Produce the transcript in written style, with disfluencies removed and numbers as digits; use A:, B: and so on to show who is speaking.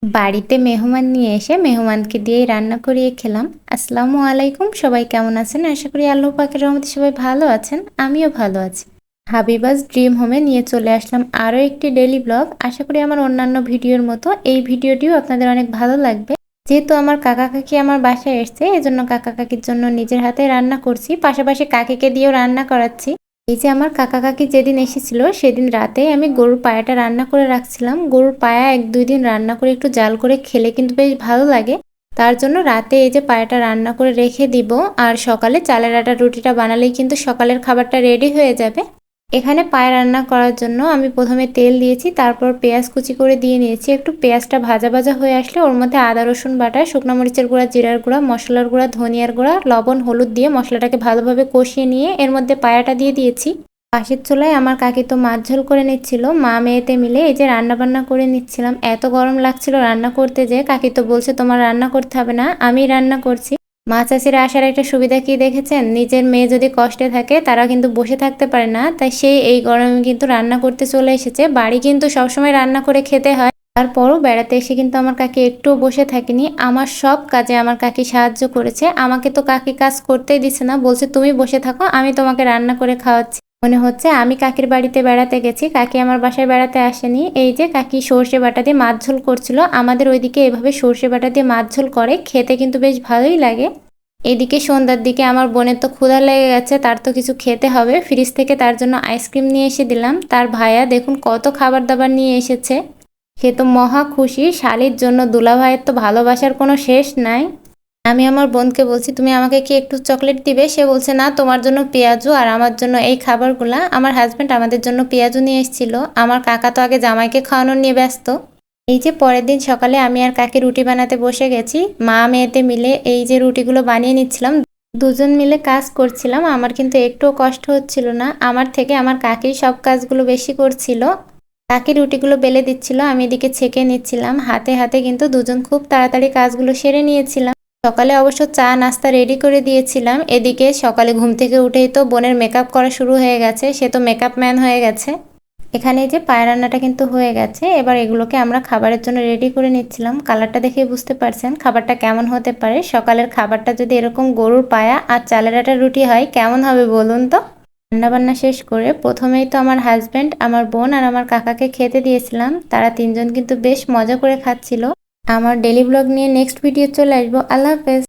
A: বাড়িতে মেহমান নিয়ে এসে মেহমানকে দিয়েই রান্না করিয়ে খেলাম। আসসালামু আলাইকুম, সবাই কেমন আছেন? আশা করি আল্লাহ পাকের রহমতে সবাই ভালো আছেন। আমিও ভালো আছি। হাবিবাস ড্রিম হোমে নিয়ে চলে আসলাম আরও একটি ডেইলি ব্লগ। আশা করি আমার অন্যান্য ভিডিওর মতো এই ভিডিওটিও আপনাদের অনেক ভালো লাগবে। যেহেতু আমার কাকা কাকি আমার বাসায় এসছে, এজন্য কাকা কাকির জন্য নিজের হাতে রান্না করছি, পাশাপাশি কাকিকে দিয়েও রান্না করাচ্ছি। এই যে আমার কাকা কাকি যেদিন এসেছিল সেদিন রাতে আমি গরুর পায়াটা রান্না করে রাখছিলাম। গরুর পায়া 1-2 দিন রান্না করে একটু জাল করে খেলে কিন্তু বেশ ভালো লাগে। তার জন্য রাতে এই যে পায়াটা রান্না করে রেখে দিব, আর সকালে চালের আটার রুটিটা বানালেই কিন্তু সকালের খাবারটা রেডি হয়ে যাবে। এখানে পায়া রান্না করার জন্য আমি প্রথমে তেল দিয়েছি, তারপর পেঁয়াজ কুচি করে দিয়ে নিয়েছি। একটু পেঁয়াজটা ভাজা ভাজা হয়ে আসলে ওর মধ্যে আদা রসুন বাটা, শুকনো মরিচের গুঁড়া, জিরার গুঁড়া, মশলার গুঁড়া, ধনিয়ার গুঁড়া, লবণ, হলুদ দিয়ে মশলাটাকে ভালোভাবে কষিয়ে নিয়ে এর মধ্যে পায়াটা দিয়ে দিয়েছি। পাশের চুলায় আমার কাকি তো মাছ ঝোল করে নিচ্ছিল। মা মেয়েতে মিলে এই যে রান্না বান্না করে নিচ্ছিলাম। এত গরম লাগছিল রান্না করতে, যে কাকি তো বলছে তোমার রান্না করতে হবে না, আমি রান্না করছি। মা চাষিরা আসার একটা সুবিধা কি দেখেছেন? নিজের মেয়ে যদি কষ্টে থাকে তারা কিন্তু বসে থাকতে পারে না, তাই সে এই গরমে কিন্তু রান্না করতে চলে এসেছে। বাড়ি কিন্তু সবসময় রান্না করে খেতে হয়, তারপরও বেড়াতে এসে কিন্তু আমার কাকি একটুও বসে থাকেনি। আমার সব কাজে আমার কাকি সাহায্য করেছে। আমাকে তো কাকি কাজ করতেই দিচ্ছে না, বলছে তুমি বসে থাকো, আমি তোমাকে রান্না করে খাওয়াচ্ছি। মনে হচ্ছে আমি কাকির বাড়িতে বেড়াতে গেছি, কাকি আমার বাসায় বেড়াতে আসেনি। এই যে কাকি সর্ষে বাটা দিয়ে মাছ ঝোল করছিল। আমাদের ওইদিকে এভাবে সর্ষে বাটা দিয়ে মাছ ঝোল করে, খেতে কিন্তু বেশ ভালোই লাগে। এদিকে সন্ধ্যার দিকে আমার বোনের তো ক্ষুধা লেগে গেছে, তার তো কিছু খেতে হবে। ফ্রিজ থেকে তার জন্য আইসক্রিম নিয়ে এসে দিলাম। তার ভাইয়া দেখুন কত খাবার দাবার নিয়ে এসেছে। সে তো মহা খুশি, শালির জন্য দুলা ভাইয়ের তো ভালোবাসার কোনো শেষ নাই। আমি আমার বোনকে বলছি তুমি আমাকে কি একটু চকলেট দিবে? সে বলছে না, তোমার জন্য পেঁয়াজু আর আমার জন্য এই খাবারগুলা। আমার হাজব্যান্ড আমাদের জন্য পেঁয়াজু নিয়ে এসেছিল। আমার কাকা তো আগে জামাইকে খাওয়ানোর নিয়ে ব্যস্ত। এই যে পরের দিন সকালে আমি আর কাকি রুটি বানাতে বসে গেছি। মা মেয়েতে মিলে এই যে রুটিগুলো বানিয়ে নিচ্ছিলাম, দুজন মিলে কাজ করছিলাম। আমার কিন্তু একটুও কষ্ট হচ্ছিল না, আমার থেকে আমার কাকি সব কাজগুলো বেশি করছিল। কাকি রুটিগুলো বেলে দিচ্ছিল, আমি এদিকে ছেঁকে নিচ্ছিলাম। হাতে হাতে কিন্তু দুজন খুব তাড়াতাড়ি কাজগুলো সেরে নিয়েছিলাম। সকালে অবশ্য চা নাস্তা রেডি করে দিয়েছিলাম। এদিকে সকালে ঘুম থেকে উঠেই তো বোনের মেকআপ করা শুরু হয়ে গেছে, সে তো মেকআপ ম্যান হয়ে গেছে। এখানে যে পায়া রান্নাটা কিন্তু হয়ে গেছে, এবার এগুলোকে আমরা খাবারের জন্য রেডি করে নিচ্ছিলাম। কালারটা দেখে বুঝতে পারছেন খাবারটা কেমন হতে পারে। সকালের খাবারটা যদি এরকম গরুর পায়া আর চালের আটার রুটি হয় কেমন হবে বলুন তো। রান্নাবান্না শেষ করে প্রথমেই তো আমার হাজব্যান্ড, আমার বোন আর আমার কাকাকে খেতে দিয়েছিলাম। তারা তিনজন কিন্তু বেশ মজা করে খাচ্ছিল। আমার ডেলি ব্লগ নিয়ে নেক্সট ভিডিও চলে আসবো। আল্লাহ হাফেজ।